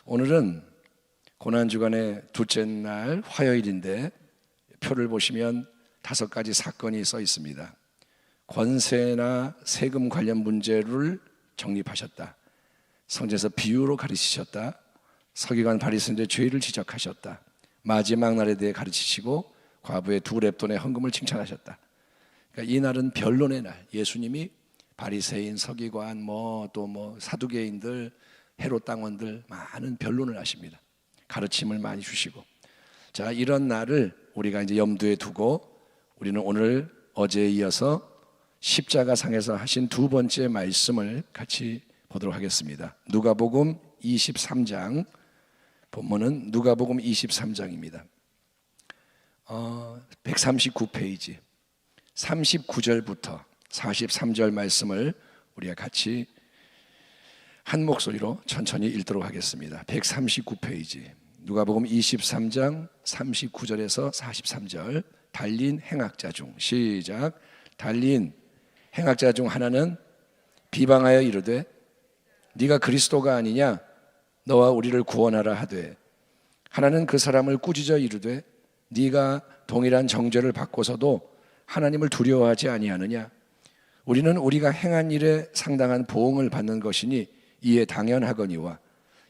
오늘은 고난주간의 둘째 날 화요일인데 표를 보시면 5가지 사건이 써 있습니다. 권세나 세금 관련 문제를 정립하셨다. 성전에서 비유로 가르치셨다. 서기관 바리새인들의 죄를 지적하셨다. 마지막 날에 대해 가르치시고 과부의 2렙돈의 헌금을 칭찬하셨다. 그러니까 이 날은 변론의 날. 예수님이 바리새인, 서기관, 또 사두개인들, 헤롯 당원들 많은 변론을 하십니다. 가르침을 많이 주시고, 자, 이런 날을 우리가 이제 염두에 두고 우리는 오늘 어제에 이어서 십자가상에서 하신 2번째 말씀을 같이 보도록 하겠습니다. 누가복음 23장, 본문은 누가복음 23장입니다. 139페이지 39절부터 43절 말씀을 우리가 같이 한 목소리로 천천히 읽도록 하겠습니다. 139페이지 누가복음 23장 39절에서 43절. 달린 행악자 중, 시작. 달린 행악자 중 하나는 비방하여 이르되 네가 그리스도가 아니냐, 너와 우리를 구원하라 하되, 하나는 그 사람을 꾸짖어 이르되 네가 동일한 정죄를 받고서도 하나님을 두려워하지 아니하느냐. 우리는 우리가 행한 일에 상당한 보응을 받는 것이니 이에 당연하거니와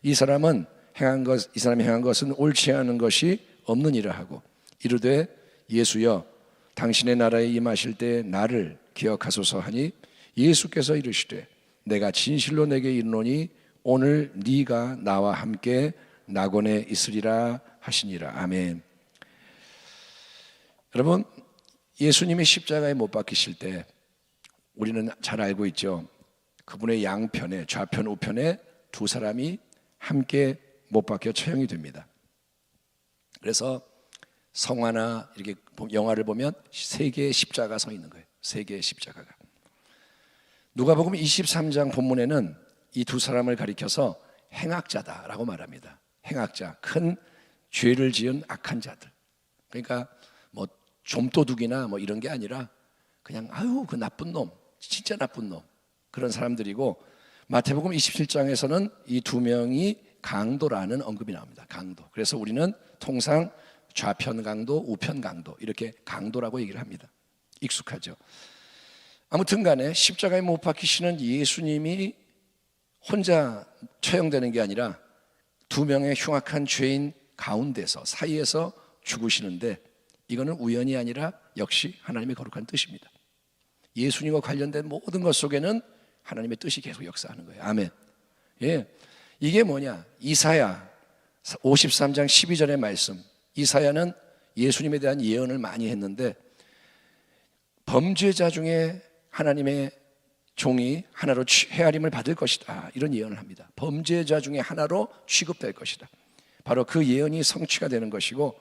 이 사람이 행한 것은 옳지 않은 것이 없느니라 하고 이르되 예수여, 당신의 나라에 임하실 때 나를 기억하소서 하니 예수께서 이르시되 내가 진실로 내게 이르노니 오늘 네가 나와 함께 낙원에 있으리라 하시니라. 아멘. 여러분, 예수님이 십자가에 못 박히실 때 우리는 잘 알고 있죠. 그분의 양편에, 좌편 우편에 2사람이 함께 못 박혀 처형이 됩니다. 그래서 성화나 이렇게 영화를 보면 3개의 십자가가 서 있는 거예요. 3개의 십자가가. 누가복음 23장 본문에는 이 2사람을 가리켜서 행악자다라고 말합니다. 행악자, 큰 죄를 지은 악한 자들. 그러니까 좀도둑이나 이런 게 아니라 그냥 그 나쁜 놈, 진짜 나쁜 놈, 그런 사람들이고, 마태복음 27장에서는 이 2명이 강도라는 언급이 나옵니다. 강도. 그래서 우리는 통상 좌편 강도, 우편 강도, 이렇게 강도라고 얘기를 합니다. 익숙하죠. 아무튼 간에 십자가에 못 박히시는 예수님이 혼자 처형되는 게 아니라 2명의 흉악한 죄인 가운데서, 사이에서 죽으시는데, 이거는 우연이 아니라 역시 하나님의 거룩한 뜻입니다. 예수님과 관련된 모든 것 속에는 하나님의 뜻이 계속 역사하는 거예요. 아멘. 예, 이게 뭐냐? 이사야 53장 12절의 말씀. 이사야는 예수님에 대한 예언을 많이 했는데, 범죄자 중에 하나님의 종이 하나로 헤아림을 받을 것이다, 이런 예언을 합니다. 범죄자 중에 하나로 취급될 것이다. 바로 그 예언이 성취가 되는 것이고,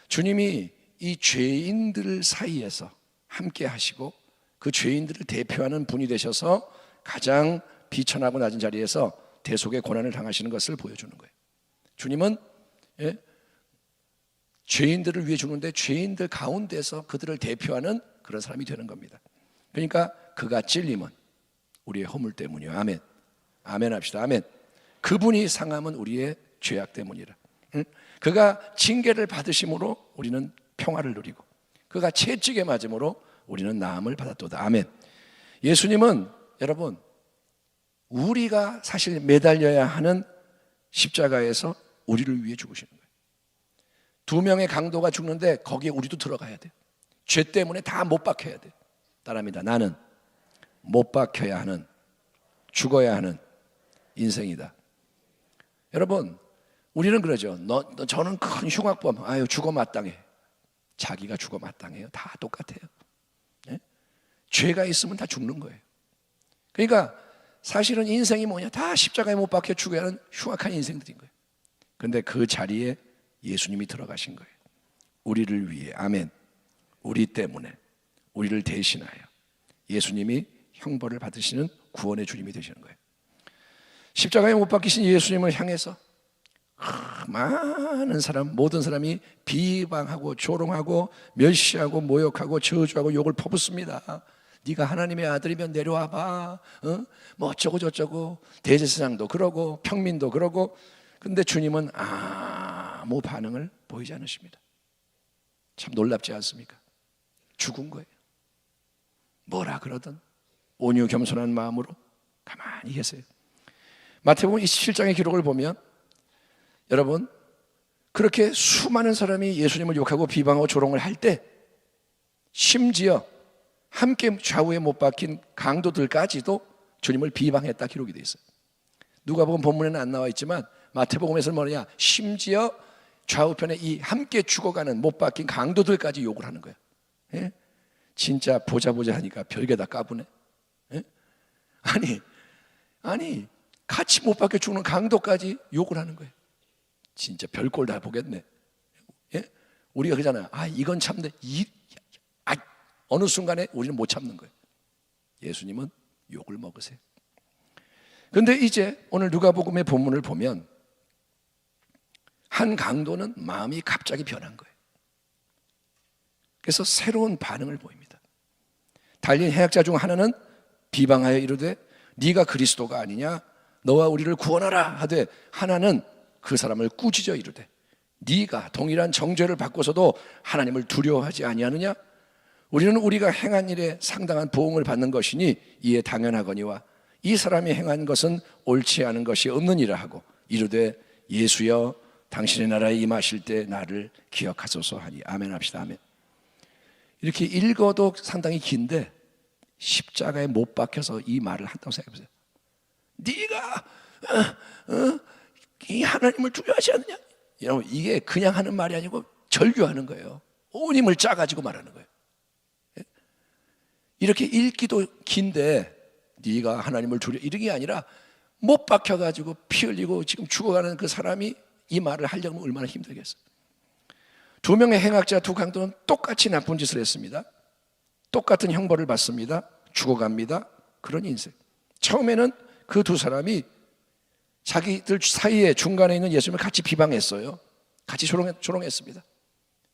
주님이 이 죄인들 사이에서 함께 하시고 그 죄인들을 대표하는 분이 되셔서 가장 비천하고 낮은 자리에서 대속의 고난을 당하시는 것을 보여주는 거예요. 주님은 죄인들을 위해 죽는데 죄인들 가운데서 그들을 대표하는 그런 사람이 되는 겁니다. 그러니까 그가 찔림은 우리의 허물 때문이요. 아멘. 아멘 합시다. 아멘. 그분이 상함은 우리의 죄악 때문이라. 그가 징계를 받으심으로 우리는 평화를 누리고, 그가 채찍에 맞음으로 우리는 나음을 받았도다. 아멘. 예수님은 여러분, 우리가 사실 매달려야 하는 십자가에서 우리를 위해 죽으시는 거예요. 2명의 강도가 죽는데 거기에 우리도 들어가야 돼요. 죄 때문에 다 못 박혀야 돼요. 따라합니다. 나는 못 박혀야 하는, 죽어야 하는 인생이다. 여러분, 우리는 그러죠. 저는 큰 흉악범, 죽어 마땅해. 자기가 죽어 마땅해요. 다 똑같아요. 네? 죄가 있으면 다 죽는 거예요. 그러니까 사실은 인생이 뭐냐? 다 십자가에 못 박혀 죽어야 하는 흉악한 인생들인 거예요. 그런데 그 자리에 예수님이 들어가신 거예요. 우리를 위해. 아멘. 우리 때문에, 우리를 대신하여 예수님이 형벌을 받으시는 구원의 주님이 되시는 거예요. 십자가에 못 박히신 예수님을 향해서 많은 사람, 모든 사람이 비방하고 조롱하고 멸시하고 모욕하고 저주하고 욕을 퍼붓습니다. 네가 하나님의 아들이면 내려와봐. 뭐 어쩌고 저쩌고. 대제사장도 그러고 평민도 그러고 근데 주님은 아무 반응을 보이지 않으십니다. 참 놀랍지 않습니까? 죽은 거예요. 뭐라 그러든 온유 겸손한 마음으로 가만히 계세요. 마태복음 27장의 기록을 보면 여러분, 그렇게 수많은 사람이 예수님을 욕하고 비방하고 조롱을 할 때 심지어 함께 좌우에 못 박힌 강도들까지도 주님을 비방했다 기록이 되어 있어요. 누가복음 본문에는 안 나와 있지만 마태복음에서는 뭐냐, 심지어 좌우편에 이 함께 죽어가는 못 박힌 강도들까지 욕을 하는 거예요. 예? 진짜 보자 하니까 별게 다 까부네. 예? 아니 같이 못 박혀 죽는 강도까지 욕을 하는 거예요. 진짜 별꼴 다 보겠네. 예? 우리가 그러잖아요. 이건 참네. 어느 순간에 우리는 못 참는 거예요. 예수님은 욕을 먹으세요. 그런데 이제 오늘 누가복음의 본문을 보면 한 강도는 마음이 갑자기 변한 거예요. 그래서 새로운 반응을 보입니다. 달린 해학자 중 하나는 비방하여 이르되 네가 그리스도가 아니냐, 너와 우리를 구원하라 하되, 하나는 그 사람을 꾸짖어 이르되 네가 동일한 정죄를 받고서도 하나님을 두려워하지 아니하느냐? 우리는 우리가 행한 일에 상당한 보응을 받는 것이니 이에 당연하거니와 이 사람이 행한 것은 옳지 않은 것이 없느니라 하고 이르되 예수여 당신의 나라에 임하실 때 나를 기억하소서 하니. 아멘 합시다. 아멘. 이렇게 읽어도 상당히 긴데 십자가에 못 박혀서 이 말을 한다고 생각해 보세요. 네가 이 하나님을 두려워하지 않느냐? 여러분, 이게 그냥 하는 말이 아니고 절규하는 거예요. 온 힘을 짜가지고 말하는 거예요. 이렇게 읽기도 긴데 네가 하나님을 두려워 이런 게 아니라 못 박혀가지고 피 흘리고 지금 죽어가는 그 사람이 이 말을 하려면 얼마나 힘들겠어요. 두 명의 행악자 두 강도는 똑같이 나쁜 짓을 했습니다. 똑같은 형벌을 받습니다. 죽어갑니다. 그런 인생. 처음에는 그 두 사람이 자기들 사이에 중간에 있는 예수님을 같이 비방했어요. 같이 조롱했습니다.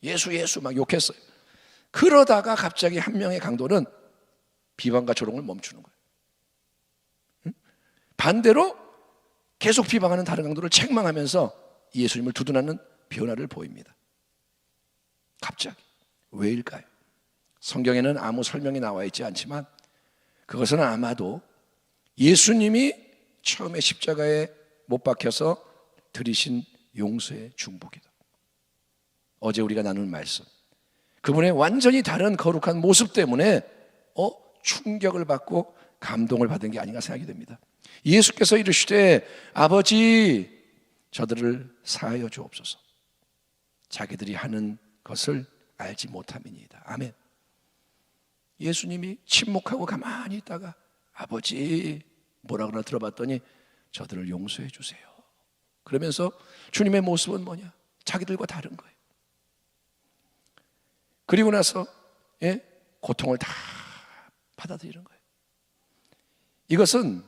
예수 막 욕했어요. 그러다가 갑자기 한 명의 강도는 비방과 조롱을 멈추는 거예요. 반대로 계속 비방하는 다른 강도를 책망하면서 예수님을 두둔하는 변화를 보입니다. 갑자기. 왜일까요? 성경에는 아무 설명이 나와 있지 않지만 그것은 아마도 예수님이 처음에 십자가에 못 박혀서 들이신 용서의 중복이다. 어제 우리가 나눈 말씀, 그분의 완전히 다른 거룩한 모습 때문에 충격을 받고 감동을 받은 게 아닌가 생각이 됩니다. 예수께서 이르시되 아버지 저들을 사하여 주옵소서, 자기들이 하는 것을 알지 못함이니이다. 아멘. 예수님이 침묵하고 가만히 있다가 아버지 뭐라 그러나 들어봤더니 저들을 용서해 주세요. 그러면서 주님의 모습은 뭐냐? 자기들과 다른 거예요. 그리고 나서 고통을 다 받아들이는 거예요. 이것은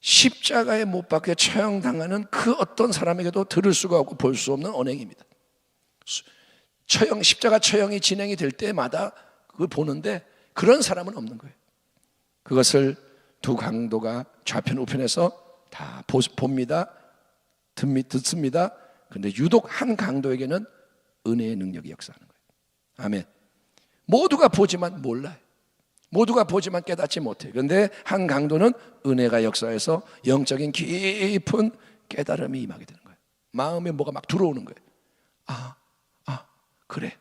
십자가에 못 박혀 처형당하는 그 어떤 사람에게도 들을 수가 없고 볼 수 없는 언행입니다. 십자가 처형이 진행이 될 때마다 그걸 보는데 그런 사람은 없는 거예요. 그것을 두 강도가 좌편 우편에서 다 봅니다. 듣습니다. 그런데 유독 한 강도에게는 은혜의 능력이 역사하는 거예요. 아멘. 모두가 보지만 몰라요. 모두가 보지만 깨닫지 못해요. 그런데 한 강도는 은혜가 역사해서 영적인 깊은 깨달음이 임하게 되는 거예요. 마음에 뭐가 막 들어오는 거예요. 그래,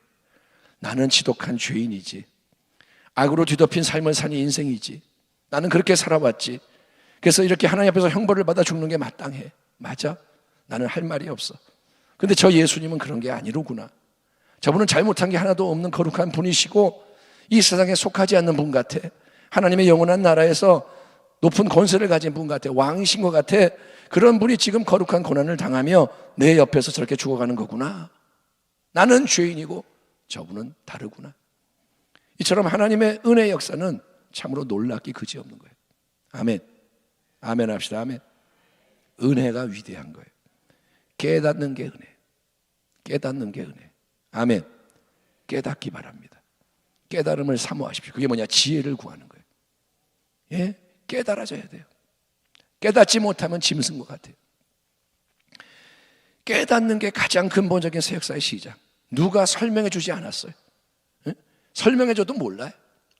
나는 지독한 죄인이지, 악으로 뒤덮인 삶을 사는 인생이지, 나는 그렇게 살아왔지, 그래서 이렇게 하나님 앞에서 형벌을 받아 죽는 게 마땅해. 맞아, 나는 할 말이 없어. 근데 저 예수님은 그런 게 아니로구나. 저분은 잘못한 게 하나도 없는 거룩한 분이시고 이 세상에 속하지 않는 분 같아. 하나님의 영원한 나라에서 높은 권세를 가진 분 같아. 왕이신 것 같아. 그런 분이 지금 거룩한 고난을 당하며 내 옆에서 저렇게 죽어가는 거구나. 나는 죄인이고 저분은 다르구나. 이처럼 하나님의 은혜의 역사는 참으로 놀랍기 그지없는 거예요. 아멘. 아멘 합시다. 아멘. 은혜가 위대한 거예요. 깨닫는 게 은혜. 깨닫는 게 은혜. 아멘. 깨닫기 바랍니다. 깨달음을 사모하십시오. 그게 뭐냐? 지혜를 구하는 거예요. 깨달아져야 돼요. 깨닫지 못하면 짐승 것 같아요. 깨닫는 게 가장 근본적인 사역사의 시작. 누가 설명해 주지 않았어요. 설명해 줘도 몰라요.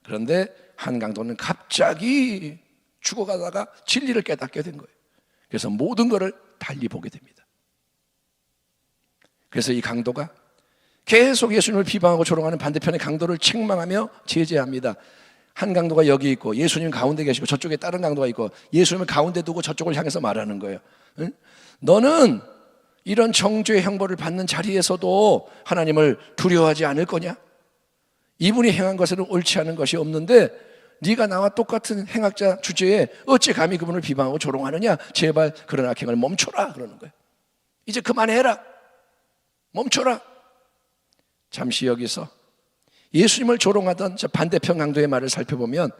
그런데 한 강도는 갑자기 죽어가다가 진리를 깨닫게 된 거예요. 그래서 모든 것을 달리 보게 됩니다. 그래서 이 강도가 계속 예수님을 비방하고 조롱하는 반대편의 강도를 책망하며 제재합니다. 한 강도가 여기 있고 예수님 가운데 계시고 저쪽에 다른 강도가 있고 예수님을 가운데 두고 저쪽을 향해서 말하는 거예요. 응? 너는 이런 정죄의 형벌을 받는 자리에서도 하나님을 두려워하지 않을 거냐? 이분이 행한 것에는 옳지 않은 것이 없는데 네가 나와 똑같은 행악자 주제에 어찌 감히 그분을 비방하고 조롱하느냐? 제발 그런 악행을 멈춰라 그러는 거예요. 이제 그만해라. 멈춰라. 잠시 여기서 예수님을 조롱하던 저 반대편 강도의 말을 살펴보면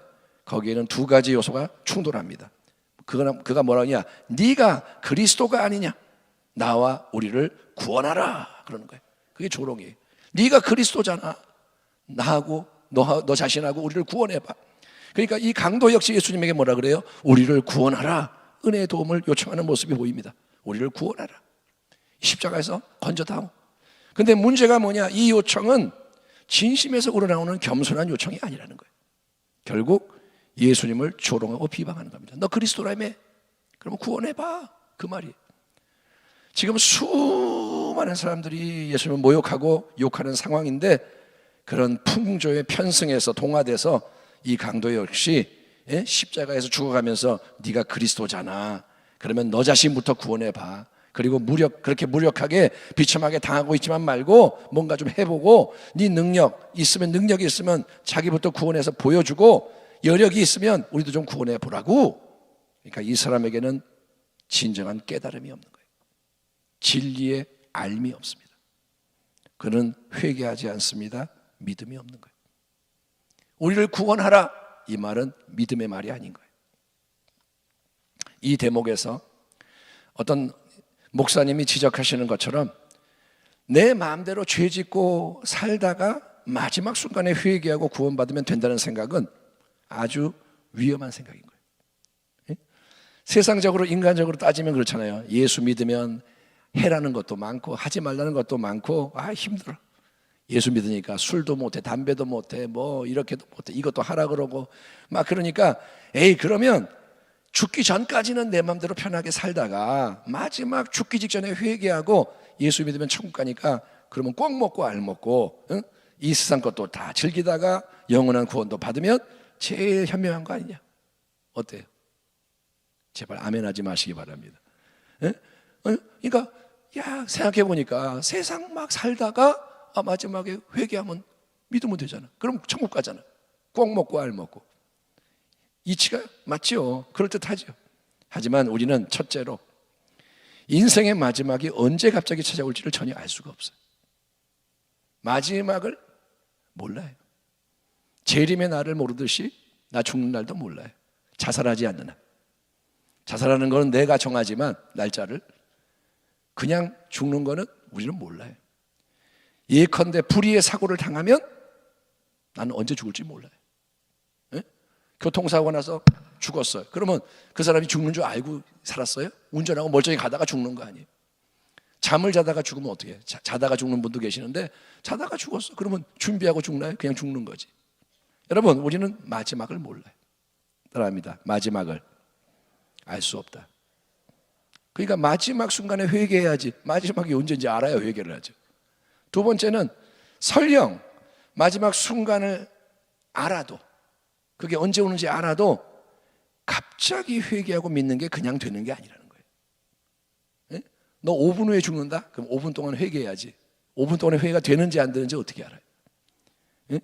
거기에는 두 가지 요소가 충돌합니다. 그가 뭐라 하냐? 네가 그리스도가 아니냐? 나와 우리를 구원하라 그러는 거예요. 그게 조롱이에요. 네가 그리스도잖아. 나하고 너 자신하고 우리를 구원해봐. 그러니까 이 강도 역시 예수님에게 뭐라 그래요? 우리를 구원하라. 은혜의 도움을 요청하는 모습이 보입니다. 우리를 구원하라. 십자가에서 건져다오. 근데 문제가 뭐냐? 이 요청은 진심에서 우러나오는 겸손한 요청이 아니라는 거예요. 결국 예수님을 조롱하고 비방하는 겁니다. 너 그리스도라며? 그러면 구원해봐. 그 말이에요. 지금 수많은 사람들이 예수님을 모욕하고 욕하는 상황인데 그런 풍조에 편승해서 동화돼서 이 강도 역시 십자가에서 죽어가면서 네가 그리스도잖아. 그러면 너 자신부터 구원해봐. 그리고 그렇게 무력하게 비참하게 당하고 있지만 말고 뭔가 좀 해보고 네 능력이 있으면 자기부터 구원해서 보여주고 여력이 있으면 우리도 좀 구원해 보라고. 그러니까 이 사람에게는 진정한 깨달음이 없는 거예요. 진리의 알미 없습니다. 그는 회개하지 않습니다. 믿음이 없는 거예요. 우리를 구원하라 이 말은 믿음의 말이 아닌 거예요. 이 대목에서 어떤 목사님이 지적하시는 것처럼 내 마음대로 죄 짓고 살다가 마지막 순간에 회개하고 구원받으면 된다는 생각은 아주 위험한 생각인 거예요. 예? 세상적으로 인간적으로 따지면 그렇잖아요. 예수 믿으면 해라는 것도 많고 하지 말라는 것도 많고 힘들어. 예수 믿으니까 술도 못해 담배도 못해 뭐 이렇게도 못해 이것도 하라 그러고 막 그러니까 그러면 죽기 전까지는 내 마음대로 편하게 살다가 마지막 죽기 직전에 회개하고 예수 믿으면 천국 가니까 그러면 꼭 먹고 알 먹고 이 세상 것도 다 즐기다가 영원한 구원도 받으면 제일 현명한 거 아니냐? 어때요? 제발 아멘하지 마시기 바랍니다. 그러니까 생각해 보니까 세상 막 살다가 마지막에 회개하면 믿으면 되잖아. 그럼 천국 가잖아. 꼭 먹고 알 먹고. 이치가 맞죠. 그럴듯하죠. 하지만 우리는 첫째로 인생의 마지막이 언제 갑자기 찾아올지를 전혀 알 수가 없어요. 마지막을 몰라요. 재림의 날을 모르듯이 나 죽는 날도 몰라요. 자살하지 않는 한. 자살하는 거는 내가 정하지만 날짜를 그냥 죽는 거는 우리는 몰라요. 예컨대 불의의 사고를 당하면 나는 언제 죽을지 몰라요. 교통사고가 나서 죽었어요. 그러면 그 사람이 죽는 줄 알고 살았어요? 운전하고 멀쩡히 가다가 죽는 거 아니에요? 잠을 자다가 죽으면 어떻게 해요? 자다가 죽는 분도 계시는데 자다가 죽었어. 그러면 준비하고 죽나요? 그냥 죽는 거지. 여러분 우리는 마지막을 몰라요. 따라합니다. 마지막을 알 수 없다. 그러니까 마지막 순간에 회개해야지. 마지막이 언제인지 알아야 회개를 하죠. 두 번째는 설령 마지막 순간을 알아도 그게 언제 오는지 알아도 갑자기 회개하고 믿는 게 그냥 되는 게 아니라는 거예요. 예? 너 5분 후에 죽는다? 그럼 5분 동안 회개해야지. 5분 동안에 회개가 되는지 안 되는지 어떻게 알아요? 예?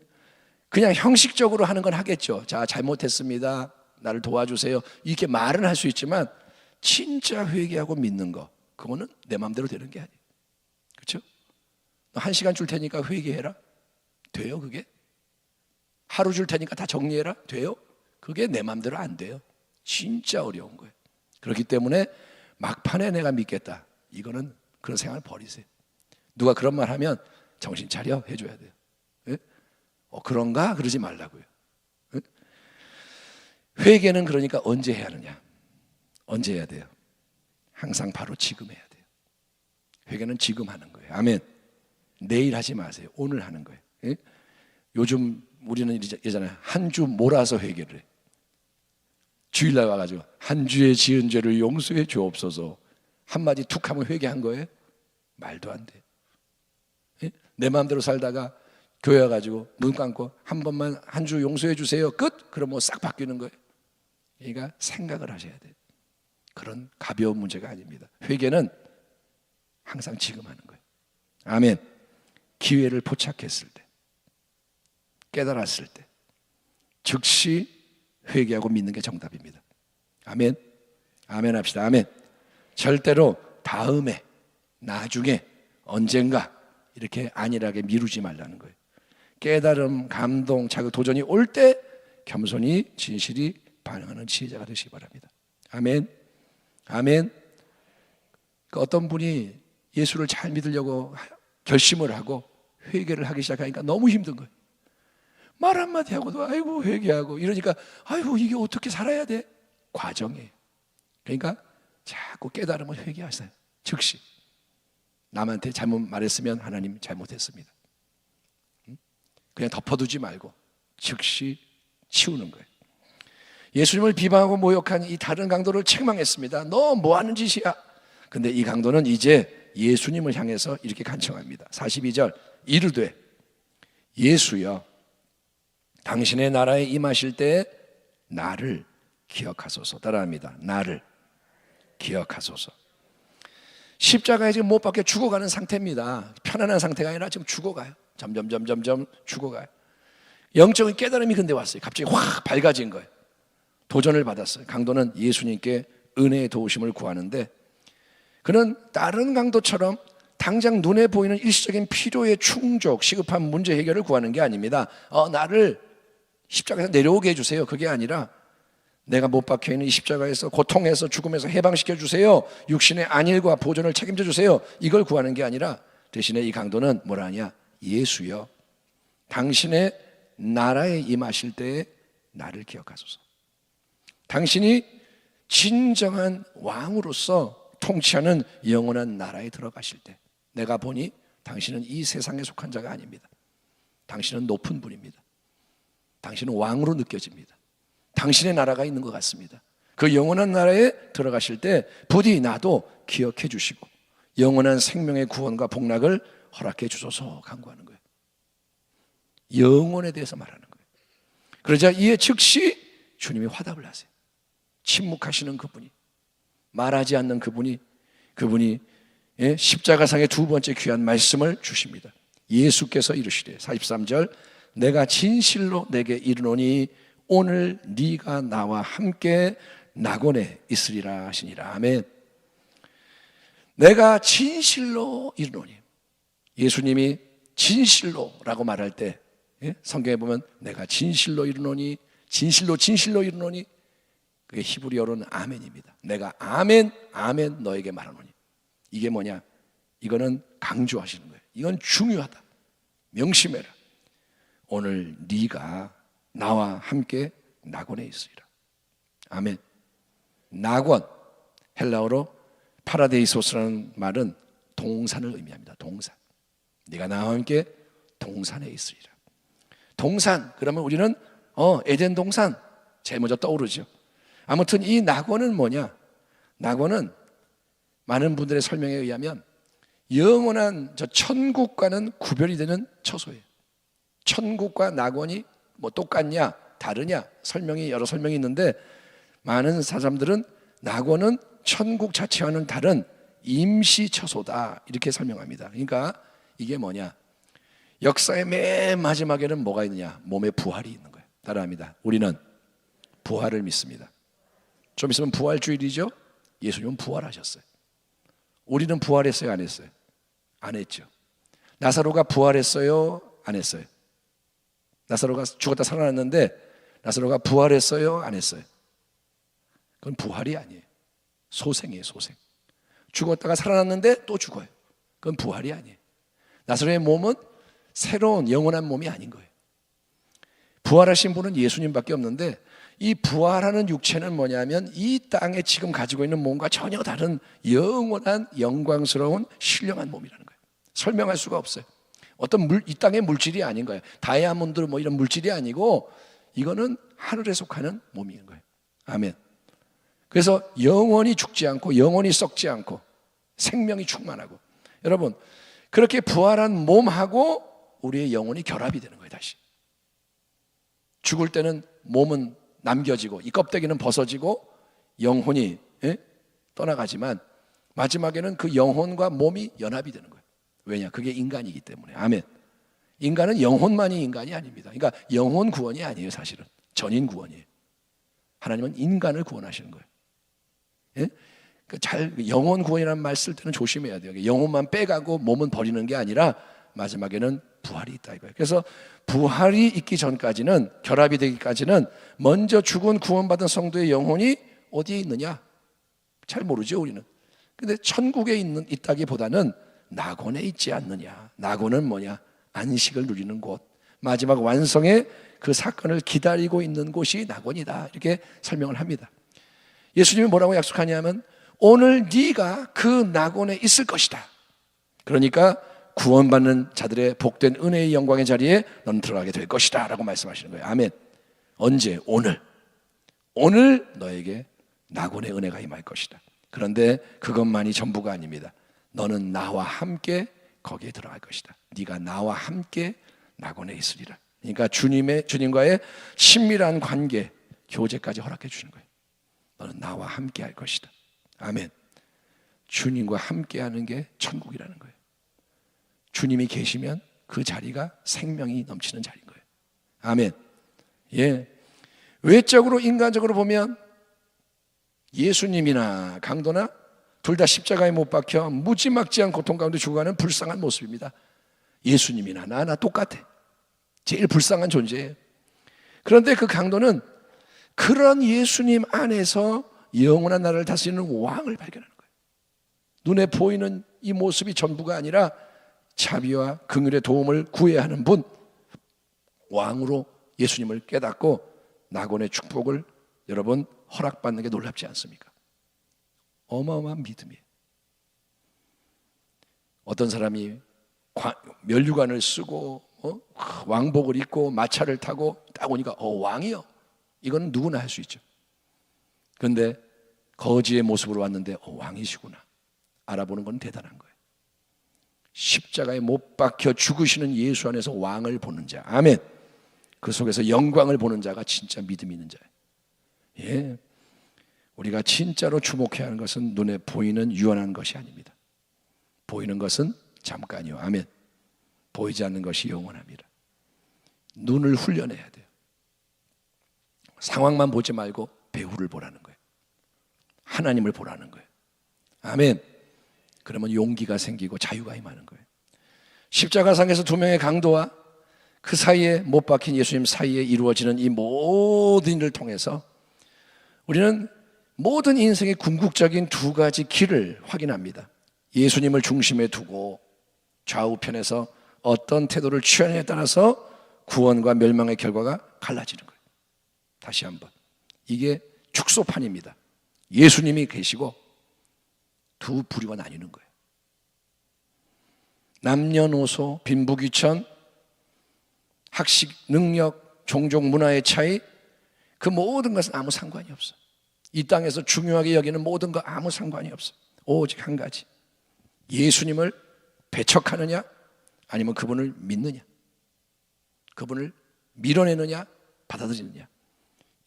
그냥 형식적으로 하는 건 하겠죠. 자, 잘못했습니다. 나를 도와주세요. 이렇게 말은 할 수 있지만 진짜 회개하고 믿는 거 그거는 내 마음대로 되는 게 아니에요. 그렇죠? 너 1시간 줄 테니까 회개해라. 돼요 그게? 하루 줄 테니까 다 정리해라. 돼요? 그게 내 마음대로 안 돼요. 진짜 어려운 거예요. 그렇기 때문에 막판에 내가 믿겠다. 이거는 그런 생각을 버리세요. 누가 그런 말 하면 정신 차려 해줘야 돼요. 예? 그런가? 그러지 말라고요. 예? 회개는 그러니까 언제 해야 하느냐? 언제 해야 돼요? 항상 바로 지금 해야 돼요. 회개는 지금 하는 거예요. 아멘. 내일 하지 마세요. 오늘 하는 거예요. 예? 요즘 우리는 이러잖아요. 한 주 몰아서 회개를 해. 주일날 와가지고 한 주에 지은 죄를 용서해 주옵소서 한마디 툭 하면 회개한 거예요? 말도 안 돼. 예? 내 마음대로 살다가 교회 와가지고 눈 감고 한 번만 한 주 용서해 주세요 끝? 그럼 뭐 싹 바뀌는 거예요. 그러니까 생각을 하셔야 돼요. 그런 가벼운 문제가 아닙니다. 회개는 항상 지금 하는 거예요. 아멘. 기회를 포착했을 때, 깨달았을 때 즉시 회개하고 믿는 게 정답입니다. 아멘. 아멘 합시다. 아멘. 절대로 다음에, 나중에, 언젠가 이렇게 안일하게 미루지 말라는 거예요. 깨달음, 감동, 자극, 도전이 올 때 겸손히 진실이 반응하는 지혜자가 되시기 바랍니다. 아멘. 아멘. 어떤 분이 예수를 잘 믿으려고 결심을 하고 회개를 하기 시작하니까 너무 힘든 거예요. 말 한마디 하고도 아이고 회개하고 이러니까 아이고 이게 어떻게 살아야 돼? 과정이에요. 그러니까 자꾸 깨달으면 회개하세요. 즉시 남한테 잘못 말했으면 하나님 잘못했습니다. 그냥 덮어두지 말고 즉시 치우는 거예요. 예수님을 비방하고 모욕한 이 다른 강도를 책망했습니다. 너 뭐 하는 짓이야? 근데 이 강도는 이제 예수님을 향해서 이렇게 간청합니다. 42절 이르되 예수여 당신의 나라에 임하실 때 나를 기억하소서. 따라합니다. 나를 기억하소서. 십자가에 지금 못 박혀 죽어가는 상태입니다. 편안한 상태가 아니라 지금 죽어가요. 점점 죽어가요. 영적인 깨달음이 근데 왔어요. 갑자기 확 밝아진 거예요. 도전을 받았어요. 강도는 예수님께 은혜의 도우심을 구하는데 그는 다른 강도처럼 당장 눈에 보이는 일시적인 필요의 충족, 시급한 문제 해결을 구하는 게 아닙니다. 나를 십자가에서 내려오게 해주세요. 그게 아니라 내가 못 박혀있는 이 십자가에서 고통에서 죽음에서 해방시켜 주세요. 육신의 안일과 보존을 책임져 주세요. 이걸 구하는 게 아니라 대신에 이 강도는 뭐라 하냐? 예수여 당신의 나라에 임하실 때에 나를 기억하소서. 당신이 진정한 왕으로서 통치하는 영원한 나라에 들어가실 때 내가 보니 당신은 이 세상에 속한 자가 아닙니다. 당신은 높은 분입니다. 당신은 왕으로 느껴집니다. 당신의 나라가 있는 것 같습니다. 그 영원한 나라에 들어가실 때 부디 나도 기억해 주시고 영원한 생명의 구원과 복락을 허락해 주소서 간구하는 거예요. 영원에 대해서 말하는 거예요. 그러자 이에 즉시 주님이 화답을 하세요. 침묵하시는 그분이, 말하지 않는 그분이 십자가상의 두 번째 귀한 말씀을 주십니다. 예수께서 이르시되 43절 내가 진실로 내게 이르노니 오늘 네가 나와 함께 낙원에 있으리라 하시니라. 아멘. 내가 진실로 이르노니, 예수님이 진실로라고 말할 때 성경에 보면 내가 진실로 이르노니, 진실로 이르노니, 그게 히브리어로는 아멘입니다. 내가 아멘 너에게 말하노니. 이게 뭐냐? 이거는 강조하시는 거예요. 이건 중요하다. 명심해라. 오늘 네가 나와 함께 낙원에 있으리라. 아멘. 낙원, 헬라어로 파라데이소스라는 말은 동산을 의미합니다. 동산. 네가 나와 함께 동산에 있으리라. 동산, 그러면 우리는 에덴 동산 제일 먼저 떠오르죠. 아무튼 이 낙원은 뭐냐? 낙원은 많은 분들의 설명에 의하면 영원한 저 천국과는 구별이 되는 처소예요. 천국과 낙원이 뭐 똑같냐 다르냐 여러 설명이 있는데 많은 사람들은 낙원은 천국 자체와는 다른 임시 처소다 이렇게 설명합니다. 그러니까 이게 뭐냐? 역사의 맨 마지막에는 뭐가 있느냐? 몸에 부활이 있는 거예요. 따라합니다. 우리는 부활을 믿습니다. 좀 있으면 부활주일이죠. 예수님은 부활하셨어요. 우리는 부활했어요, 안 했어요? 안 했죠. 나사로가 부활했어요, 안 했어요? 나사로가 죽었다 살아났는데 나사로가 부활했어요, 안 했어요? 그건 부활이 아니에요. 소생이에요, 소생. 죽었다가 살아났는데 또 죽어요. 그건 부활이 아니에요. 나사로의 몸은 새로운 영원한 몸이 아닌 거예요. 부활하신 분은 예수님밖에 없는데 이 부활하는 육체는 뭐냐면 이 땅에 지금 가지고 있는 몸과 전혀 다른 영원한 영광스러운 신령한 몸이라는 거예요. 설명할 수가 없어요. 어떤 이 땅의 물질이 아닌 거예요. 다이아몬드 뭐 이런 물질이 아니고 이거는 하늘에 속하는 몸인 거예요. 아멘. 그래서 영원히 죽지 않고 영원히 썩지 않고 생명이 충만하고, 여러분 그렇게 부활한 몸하고 우리의 영혼이 결합이 되는 거예요. 다시 죽을 때는 몸은 남겨지고 이 껍데기는 벗어지고 영혼이 떠나가지만 마지막에는 그 영혼과 몸이 연합이 되는 거예요. 왜냐? 그게 인간이기 때문에. 아멘. 인간은 영혼만이 인간이 아닙니다. 그러니까 영혼 구원이 아니에요. 사실은 전인 구원이에요. 하나님은 인간을 구원하시는 거예요. 예? 영혼 구원이라는 말 쓸 때는 조심해야 돼요. 영혼만 빼가고 몸은 버리는 게 아니라 마지막에는 부활이 있다 이거예요. 그래서 부활이 있기 전까지는, 결합이 되기까지는 먼저 죽은 구원받은 성도의 영혼이 어디에 있느냐? 잘 모르죠 우리는. 근데 천국에 있다기보다는 낙원에 있지 않느냐. 낙원은 뭐냐? 안식을 누리는 곳, 마지막 완성의 그 사건을 기다리고 있는 곳이 낙원이다, 이렇게 설명을 합니다. 예수님이 뭐라고 약속하냐면 오늘 네가 그 낙원에 있을 것이다. 그러니까 구원받는 자들의 복된 은혜의 영광의 자리에 넌 들어가게 될 것이다 라고 말씀하시는 거예요. 아멘. 언제? 오늘 너에게 낙원의 은혜가 임할 것이다. 그런데 그것만이 전부가 아닙니다. 너는 나와 함께 거기에 들어갈 것이다. 네가 나와 함께 낙원에 있으리라. 그러니까 주님과의 친밀한 관계, 교제까지 허락해 주시는 거예요. 너는 나와 함께 할 것이다. 아멘. 주님과 함께 하는 게 천국이라는 거예요. 주님이 계시면 그 자리가 생명이 넘치는 자리인 거예요. 아멘. 예. 외적으로 인간적으로 보면 예수님이나 강도나 둘 다 십자가에 못 박혀 무지막지한 고통 가운데 죽어가는 불쌍한 모습입니다. 예수님이나 나나 똑같아. 제일 불쌍한 존재예요. 그런데 그 강도는 그런 예수님 안에서 영원한 나라를 다스리는 왕을 발견하는 거예요. 눈에 보이는 이 모습이 전부가 아니라 자비와 긍휼의 도움을 구해야 하는 분, 왕으로 예수님을 깨닫고 낙원의 축복을 여러분 허락받는 게 놀랍지 않습니까? 어마어마한 믿음이에요. 어떤 사람이 면류관을 쓰고 왕복을 입고 마차를 타고 딱 오니까 왕이요. 이건 누구나 할 수 있죠. 그런데 거지의 모습으로 왔는데 왕이시구나 알아보는 건 대단한 거예요. 십자가에 못 박혀 죽으시는 예수 안에서 왕을 보는 자, 아멘. 그 속에서 영광을 보는 자가 진짜 믿음이 있는 자예요. 예. 우리가 진짜로 주목해야 하는 것은 눈에 보이는 유한한 것이 아닙니다. 보이는 것은 잠깐이요. 아멘. 보이지 않는 것이 영원합니다. 눈을 훈련해야 돼요. 상황만 보지 말고 배후를 보라는 거예요. 하나님을 보라는 거예요. 아멘. 그러면 용기가 생기고 자유가 임하는 거예요. 십자가상에서 두 명의 강도와 그 사이에 못 박힌 예수님 사이에 이루어지는 이 모든 일을 통해서 우리는 모든 인생의 궁극적인 두 가지 길을 확인합니다. 예수님을 중심에 두고 좌우편에서 어떤 태도를 취하느냐에 따라서 구원과 멸망의 결과가 갈라지는 거예요. 다시 한번, 이게 축소판입니다. 예수님이 계시고 두 부류가 나뉘는 거예요. 남녀노소, 빈부귀천, 학식, 능력, 종족, 문화의 차이, 그 모든 것은 아무 상관이 없어요. 이 땅에서 중요하게 여기는 모든 거 아무 상관이 없어요. 오직 한 가지, 예수님을 배척하느냐 아니면 그분을 믿느냐, 그분을 밀어내느냐 받아들이느냐,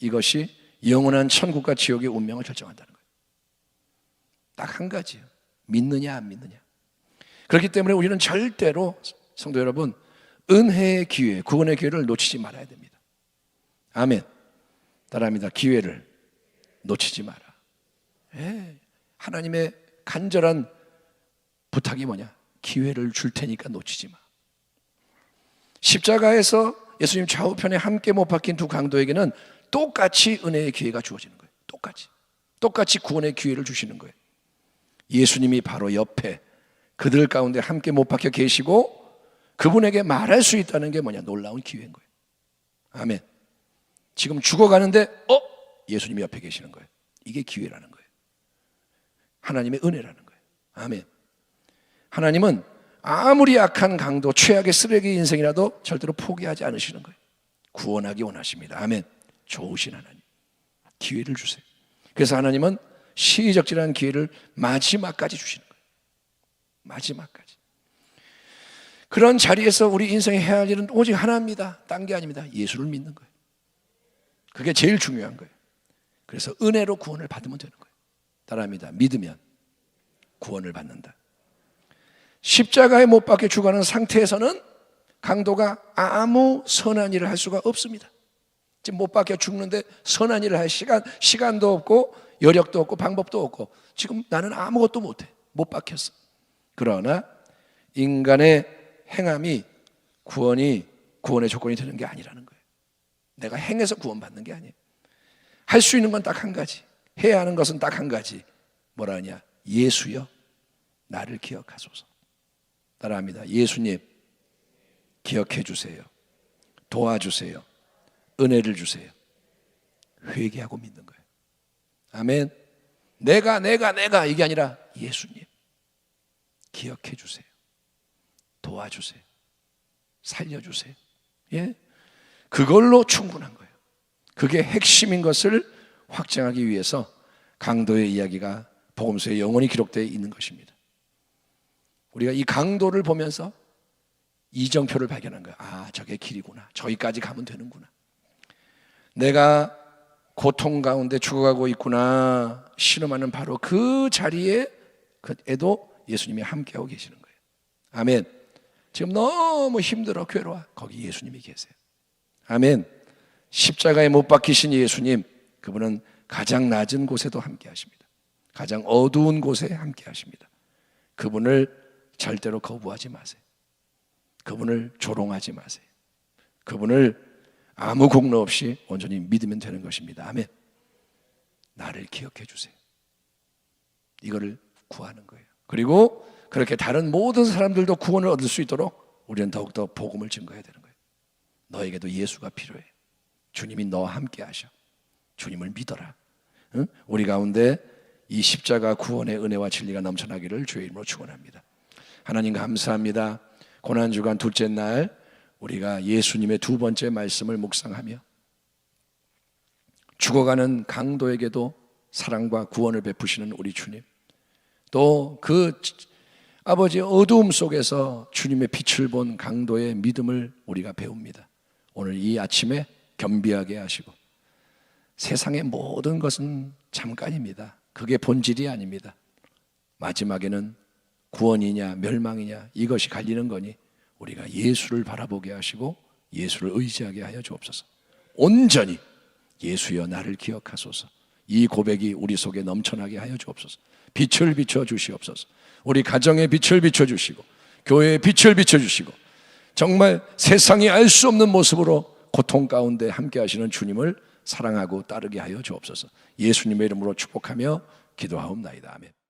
이것이 영원한 천국과 지옥의 운명을 결정한다는 거예요. 딱 한 가지예요. 믿느냐 안 믿느냐. 그렇기 때문에 우리는 절대로 성도 여러분, 은혜의 기회, 구원의 기회를 놓치지 말아야 됩니다. 아멘. 따라합니다. 기회를 놓치지 마라. 예. 하나님의 간절한 부탁이 뭐냐? 기회를 줄 테니까 놓치지 마. 십자가에서 예수님 좌우편에 함께 못 박힌 두 강도에게는 똑같이 은혜의 기회가 주어지는 거예요. 똑같이 구원의 기회를 주시는 거예요. 예수님이 바로 옆에 그들 가운데 함께 못 박혀 계시고 그분에게 말할 수 있다는 게 뭐냐? 놀라운 기회인 거예요. 아멘. 지금 죽어가는데 예수님이 옆에 계시는 거예요. 이게 기회라는 거예요. 하나님의 은혜라는 거예요. 아멘. 하나님은 아무리 악한 강도, 최악의 쓰레기 인생이라도 절대로 포기하지 않으시는 거예요. 구원하기 원하십니다. 아멘. 좋으신 하나님, 기회를 주세요. 그래서 하나님은 시적절한 기회를 마지막까지 주시는 거예요. 마지막까지. 그런 자리에서 우리 인생에 해야 할 일은 오직 하나입니다. 딴 게 아닙니다. 예수를 믿는 거예요. 그게 제일 중요한 거예요. 그래서 은혜로 구원을 받으면 되는 거예요. 따라합니다. 믿으면 구원을 받는다. 십자가에 못 박혀 죽어가는 상태에서는 강도가 아무 선한 일을 할 수가 없습니다. 지금 못 박혀 죽는데 선한 일을 할 시간도 없고 여력도 없고 방법도 없고 지금 나는 아무것도 못해. 못 박혔어. 그러나 인간의 행함이 구원의 조건이 되는 게 아니라는 거예요. 내가 행해서 구원받는 게 아니에요. 할 수 있는 건 딱 한 가지, 해야 하는 것은 딱 한 가지. 뭐라 하냐? 예수여 나를 기억하소서. 따라합니다. 예수님 기억해 주세요. 도와주세요. 은혜를 주세요. 회개하고 믿는 거예요. 아멘. 내가 이게 아니라 예수님 기억해 주세요. 도와주세요. 살려주세요. 예? 그걸로 충분한 거예요. 그게 핵심인 것을 확증하기 위해서 강도의 이야기가 복음서에 영원히 기록되어 있는 것입니다. 우리가 이 강도를 보면서 이정표를 발견한 거야. 아, 저게 길이구나. 저기까지 가면 되는구나. 내가 고통 가운데 죽어가고 있구나. 신음하는 바로 그 자리에 에도 예수님이 함께하고 계시는 거예요. 아멘. 지금 너무 힘들어, 괴로워. 거기 예수님이 계세요. 아멘. 십자가에 못 박히신 예수님, 그분은 가장 낮은 곳에도 함께 하십니다. 가장 어두운 곳에 함께 하십니다. 그분을 절대로 거부하지 마세요. 그분을 조롱하지 마세요. 그분을 아무 공로 없이 온전히 믿으면 되는 것입니다. 아멘. 나를 기억해 주세요. 이거를 구하는 거예요. 그리고 그렇게 다른 모든 사람들도 구원을 얻을 수 있도록 우리는 더욱더 복음을 증거해야 되는 거예요. 너에게도 예수가 필요해. 주님이 너와 함께 하셔. 주님을 믿어라. 응? 우리 가운데 이 십자가 구원의 은혜와 진리가 넘쳐나기를 주의 이름으로 축원합니다. 하나님 감사합니다. 고난주간 둘째 날 우리가 예수님의 두 번째 말씀을 묵상하며 죽어가는 강도에게도 사랑과 구원을 베푸시는 우리 주님, 또 그 아버지의 어두움 속에서 주님의 빛을 본 강도의 믿음을 우리가 배웁니다. 오늘 이 아침에 겸비하게 하시고, 세상의 모든 것은 잠깐입니다. 그게 본질이 아닙니다. 마지막에는 구원이냐 멸망이냐 이것이 갈리는 거니 우리가 예수를 바라보게 하시고 예수를 의지하게 하여 주옵소서. 온전히 예수여 나를 기억하소서. 이 고백이 우리 속에 넘쳐나게 하여 주옵소서. 빛을 비춰 주시옵소서. 우리 가정에 빛을 비춰 주시고 교회에 빛을 비춰 주시고 정말 세상이 알 수 없는 모습으로 고통 가운데 함께 하시는 주님을 사랑하고 따르게 하여 주옵소서. 예수님의 이름으로 축복하며 기도하옵나이다. 아멘.